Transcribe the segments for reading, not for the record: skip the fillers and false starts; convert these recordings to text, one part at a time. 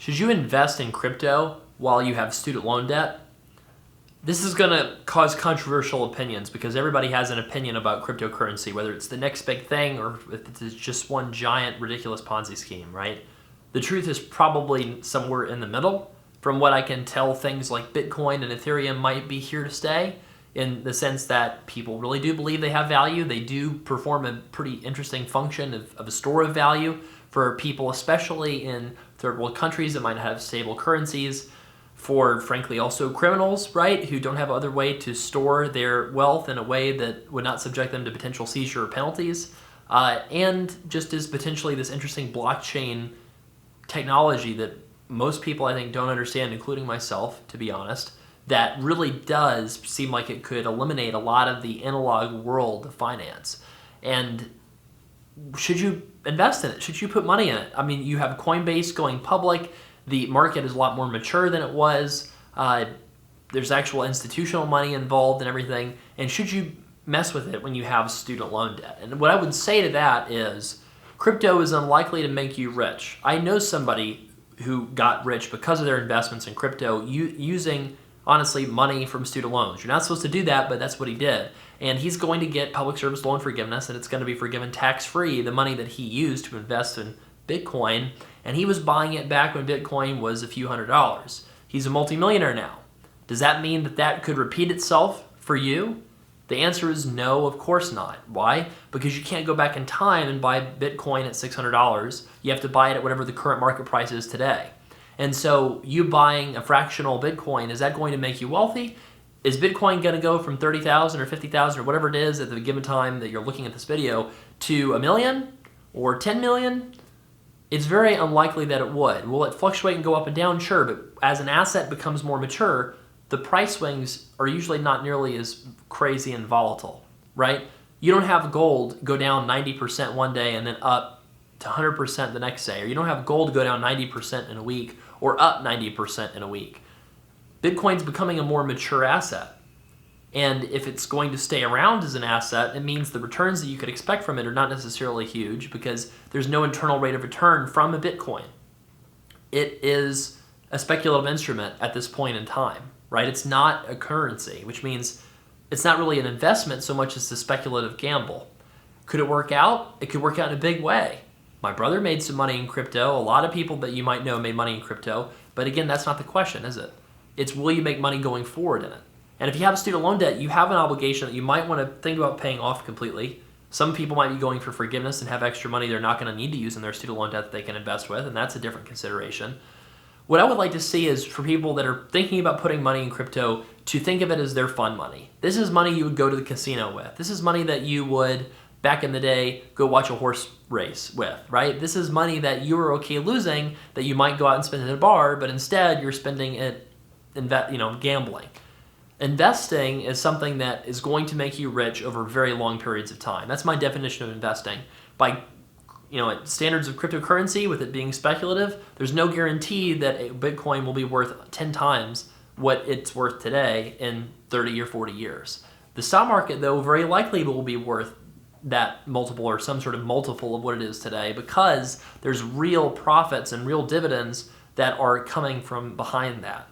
Should you invest in crypto while you have student loan debt? This is going to cause controversial opinions because everybody has an opinion about cryptocurrency, whether it's the next big thing or if it's just one giant ridiculous Ponzi scheme, right? The truth is probably somewhere in the middle. From what I can tell, things like Bitcoin and Ethereum might be here to stay in the sense that people really do believe they have value. They do perform a pretty interesting function of a store of value for people, especially in third world countries that might have stable currencies, for frankly also criminals, right, who don't have other way to store their wealth in a way that would not subject them to potential seizure or penalties, and just as potentially this interesting blockchain technology that most people I think don't understand, including myself, to be honest, that really does seem like it could eliminate a lot of the analog world of finance. And should you invest in it? Should you put money in it? I mean, you have Coinbase going public. The market is a lot more mature than it was. There's actual institutional money involved and everything. And should you mess with it when you have student loan debt? And what I would say to that is crypto is unlikely to make you rich. I know somebody who got rich because of their investments in crypto using, honestly, money from student loans. You're not supposed to do that, but that's what he did. And he's going to get public service loan forgiveness, and it's going to be forgiven tax-free, the money that he used to invest in Bitcoin. And he was buying it back when Bitcoin was a few $100s. He's a multimillionaire now. Does that mean that that could repeat itself for you? The answer is no, of course not. Why? Because you can't go back in time and buy Bitcoin at $600. You have to buy it at whatever the current market price is today. And so you buying a fractional Bitcoin, is that going to make you wealthy? Is Bitcoin going to go from 30,000 or 50,000 or whatever it is at the given time that you're looking at this video to $1 million or 10 million? It's very unlikely that it would. Will it fluctuate and go up and down? Sure, but as an asset becomes more mature, the price swings are usually not nearly as crazy and volatile, right? You don't have gold go down 90% one day and then up to 100% the next day, or you don't have gold go down 90% in a week or up 90% in a week. Bitcoin's becoming a more mature asset. And if it's going to stay around as an asset, it means the returns that you could expect from it are not necessarily huge because there's no internal rate of return from a Bitcoin. It is a speculative instrument at this point in time, right? It's not a currency, which means it's not really an investment so much as a speculative gamble. Could it work out? It could work out in a big way. My brother made some money in crypto. A lot of people that you might know made money in crypto. But again, that's not the question, is it? It's will you make money going forward in it? And if you have student loan debt, you have an obligation that you might want to think about paying off completely. Some people might be going for forgiveness and have extra money they're not going to need to use in their student loan debt that they can invest with, and that's a different consideration. What I would like to see is for people that are thinking about putting money in crypto to think of it as their fun money. This is money you would go to the casino with. This is money that you would, back in the day, go watch a horse race with, right? This is money that you were okay losing that you might go out and spend at a bar, but instead you're spending it gambling. Investing is something that is going to make you rich over very long periods of time. That's my definition of investing. By at standards of cryptocurrency, with it being speculative, there's no guarantee that a Bitcoin will be worth 10 times what it's worth today in 30 or 40 years. The stock market, though, very likely will be worth that multiple or some sort of multiple of what it is today because there's real profits and real dividends that are coming from behind that,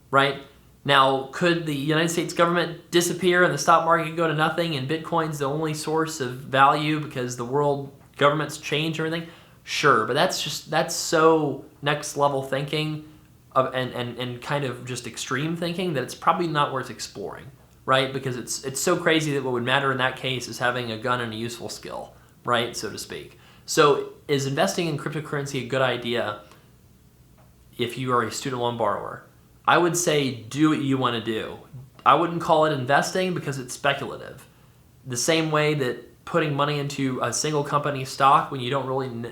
right? Now, could the United States government disappear and the stock market go to nothing and Bitcoin's the only source of value because the world governments change everything? Sure, but that's so next level thinking and kind of just extreme thinking that it's probably not worth exploring, right? Because it's so crazy that what would matter in that case is having a gun and a useful skill, right, so to speak. So is investing in cryptocurrency a good idea if you are a student loan borrower? I would say do what you want to do. I wouldn't call it investing because it's speculative. The same way that putting money into a single company stock when you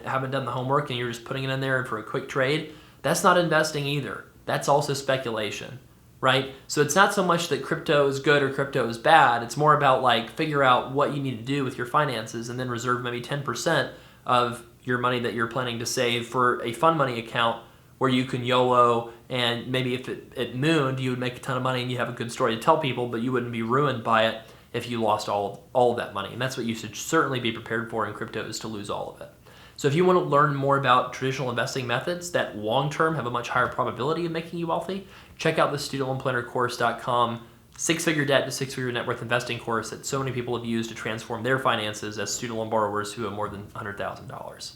haven't done the homework and you're just putting it in there for a quick trade, that's not investing either. That's also speculation, right? So it's not so much that crypto is good or crypto is bad. It's more about figure out what you need to do with your finances and then reserve maybe 10% of your money that you're planning to save for a fund money account where you can YOLO, and maybe if it mooned, you would make a ton of money and you have a good story to tell people, but you wouldn't be ruined by it if you lost all of that money. And that's what you should certainly be prepared for in crypto, is to lose all of it. So if you want to learn more about traditional investing methods that long-term have a much higher probability of making you wealthy, check out the studentloanplannercourse.com 6-figure debt to 6-figure net worth investing course that so many people have used to transform their finances as student loan borrowers who have more than $100,000.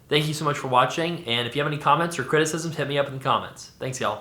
Thank you so much for watching, and if you have any comments or criticisms, hit me up in the comments. Thanks, y'all.